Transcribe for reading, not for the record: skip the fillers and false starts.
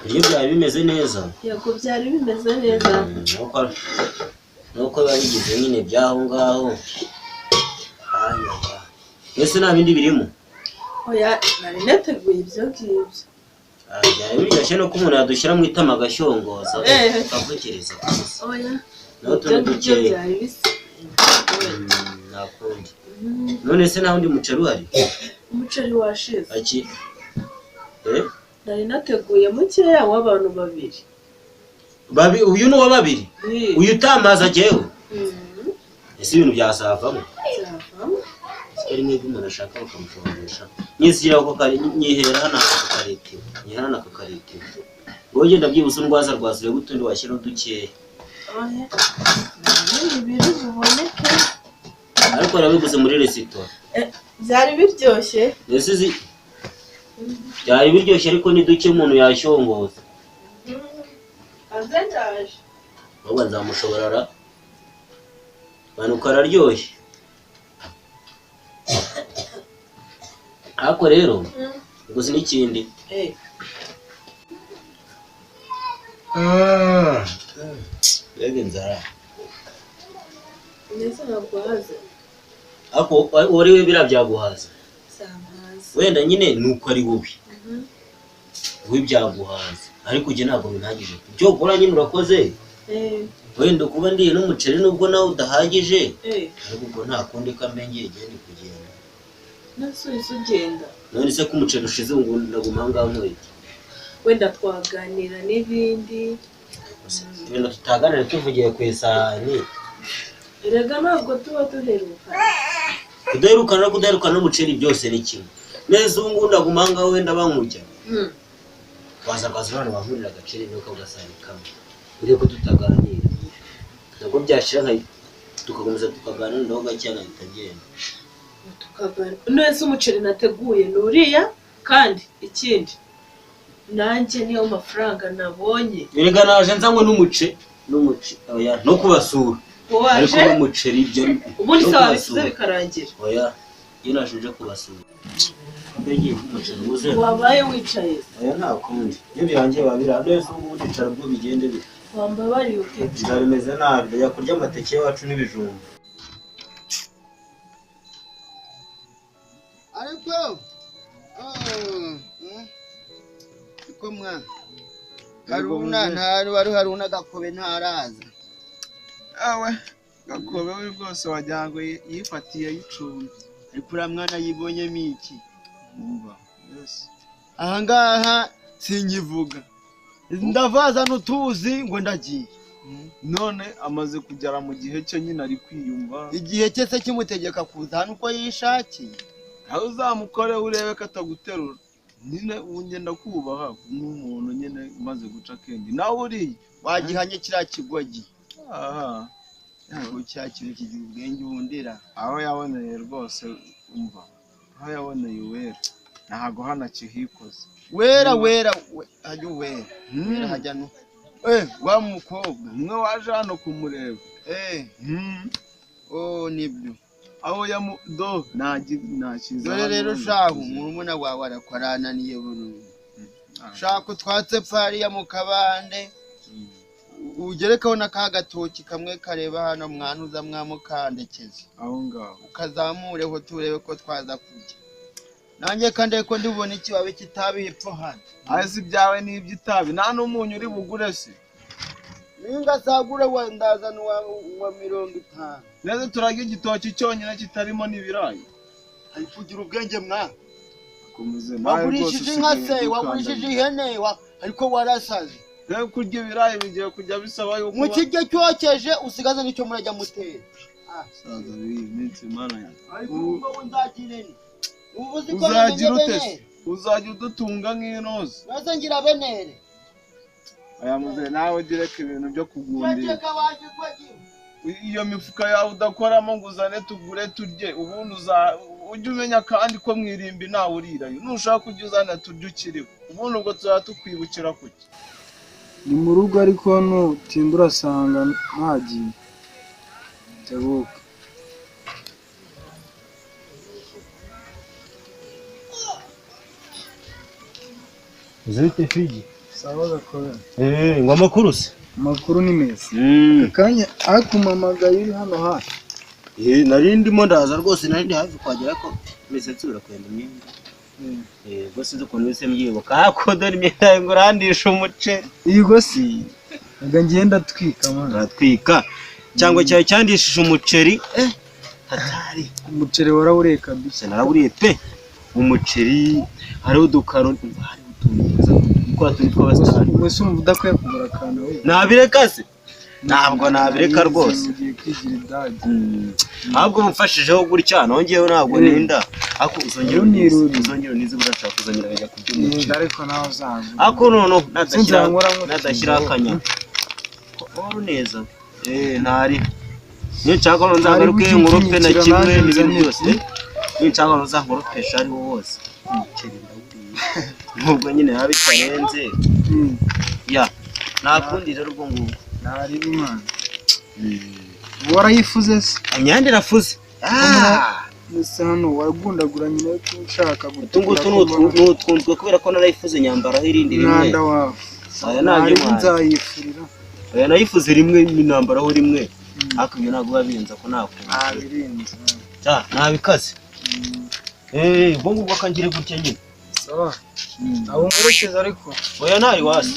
Ibyo byari bimeze neza. Yego byari bimeze neza. Nuko babigize nyine byaho ngaho. Ese nta bindi birimo? Oya, nari nateguye ibyo ngibyo. Byari biryoshye no ko umuntu yadushyira mu itama agashyongoza akavukereza gusa. Oya, naho turi dukeya. byari bisa. Nakundi. None se nta wundi muceri uhari? Umuceri washize. Aki? Nari nateguye mukeya w'abantu babiri. Uyu ni uwa babiri? Uyu utamaza jewe? Ese ibintu byasavamo? Byavamo. Sikari mwebwe umuntu ashaka bakamushongesha. Nyishyiraho ko nyihera hano akakaritiwe. Nyihera hano akakaritiwe. Ngo ugenda byibuse ndwaza rwasire gutundi washyira dukeya. Oya. Ibintu biboneke. Ariko nabiguze muri resitora. Byari biryoshye. Ese byari biryoshye ariko ni duke umuntu yashyongoza. Azendaje. Ahubwo nzamushoborara. Manuka araryoshye. Ariko rero gusa n'ikindi. Bebe nzara. Neza ntabwo haza. Ako uri we birabyaguhaza. Samaza. Wenda nyine nuko ari wowe. We byaguhaza. Ariko uje ntabwo binagije. Byo gora nyine urakoze. Wenda kuba ndiye n'umuceri nubwo nawe udahagije. Ariko ubwo nta kundi kamenge igende kugenda. Nasubiza ugenda. None se ko umuceri ushize ngo ndaguma ngaho nkweto. Wenda twaganira n'ibindi. Ibintu tutaganira tuvugiye ku isahani. Erega ntabwo tuba duheruka. Kudaherukana no kudaherukana n'umuceri byose ni kimwe. Neza ubu ndaguma ngaho wenda bamurya. Waza none bahurira agaceri nuko ugasanga kamwe. Uri ko tutaganira. Ntabwo byashira nka tukakomeza tukaganira ndaho gacyana bitagenda. Tukaganira. Nese umuceri nateguye nuriya kandi ikindi nanjye niyo mafaranga nabonye. Erega naje nzangwe n'umuce oya no kubasura. Ariko n'umuceri byo ubundi sawa bisize bikarangira. Oya iyo naje kubasura. Mbege umuceri uze. Wabaye wicaye. Oya nta kundi. Iyo birangiye babira nese ubu ndicara bwo bigende bi. Wambabari ukeke. Nzabimeze nabi yakurya amateke yacu n'ibijumba. Ariko ko mwana Haruna Gakobe ntaraza. Awe Gakobe we rwose wajyango yifatiye y'icumbi. Ariko ura mwana yibonyemo iki? Umva. Yes. Ahangaha sinkivuga. Ndavaza nutuzi ngo ndagiye. None amaze kugera mu gihe cyo nyine ari kwiyumva. Igihe cye se kimutegeka kuza hano uko yishakiye. Aho uzamukore urebe ko ataguterura. Nyine ungenda kubaha n'umuntu nyine umaze guca kenge. Nawe uri wagihanye kira kigogi. Aha. Ntabwo cyakire kigira ubwenge bundira. Aho yaboneye rwose umva. Aho yaboneye wera. Ntago hana kihikoze. Wera hajya wera hajya no. Wa mukobwa umwe waje hano kumureba. Nibyo. Aho do nakiza. Dore rero shahu murumuna wawe arakwarananiye burundu. Shaka twatse pfari ya mukabande. Ugerekaho nakagatoki kamwe kareba hano mwanuza mwamukandekeza. Aho ngaho. Ukazamureho turebe ko twaza kujya. Nanjye kandi ko ndibona ikibabe kitabi hepfo hano. Azi byawe n'ibyitabi nta n'umunyu uri bugure se. Ninga sagure wandazana wa 50. Neze turage igitoki cyonyine kitarimo n'ibirayi. Ari kugira ubwenge mwa. Kumuze wagurishije inka se wagurishije ihene ariko warasaze. Rero kurya ibirayi bigiye kujya bisaba yuko mu kijye cyokeje usigaza nicyo murajya mutera. Saza iminsi mana ya. Ariko ubwo nzagirene. Uzagira utese. Uzajya udutunga nk'inoze. Maze ngira benere. Aya muze nawe direka ibintu byo kugundira. Iyo mifuka yawe udakoramo nguzane tugure turye ubundi ujye umenya kandi ko mwirimbi nawe urirayo nushaka kujya uzana turye ukiriho ubundi ubwo tuzaba tukwibukira kuki. Ni mu rugo ariko nutimbura asanga ntagiye. Tebuka. Zite fiji. sawa gakora. ngo amakuru se Amakuru ni meza. Akanya akumamagaye uri hano hafi. nari ndimo ndaza rwose nari ndi hafi kwagera ko imisatsi urakwenda imyenda ubwo sinzi ukuntu wese mbyibuka ako dore imyenda yawe ngo urandisha umuceri Yego si nga ngenda twika mwana. uratwika cyangwa cyawe cyandishije umuceri hatari Umuceri warawuriye kabisa. narawuriye pe umuceri hariho udukaro hari utuntu kuko turi tw'abasitari Wese urumva udakwiye kugura akantu we. nabireka se ntabwo nabireka rwose Ugiye kwigira idadi. ahubwo mufashijeho gutya nongeyeho ntabwo ninda ako uzongera unize burashaka kuzongera ajya kubyumva Ariko nawe uzanga. ako nono nadashyira akanya ko neza ntari niyo nshaka ngo nzagaruke nkurope na kimwe n'ibintu byose niyo nshaka ngo nzankuropesha ari wo wose umuceri ndawuriye nubwo nyine yaba bitarenze ya nakundi rero ubwo ngubwo Ntari imana. Warayifuze se? imyanda irafuze Ese hano waragundagura nyine ko ushaka utungutu n'utwunzwe kubera ko narayifuze nyambaraho irindi rimwe Mwanda wawe. aya ntabyo mwana nzayifurira. aya nayifuze rimwe n'intambaraho rimwe ariko ibyo ntabwo babirenza ko nakunze Birenze. nabikaze ubwo ngubwo akangire gutya nyine Sawa. Abo murekeza ariko. oya ntari wasi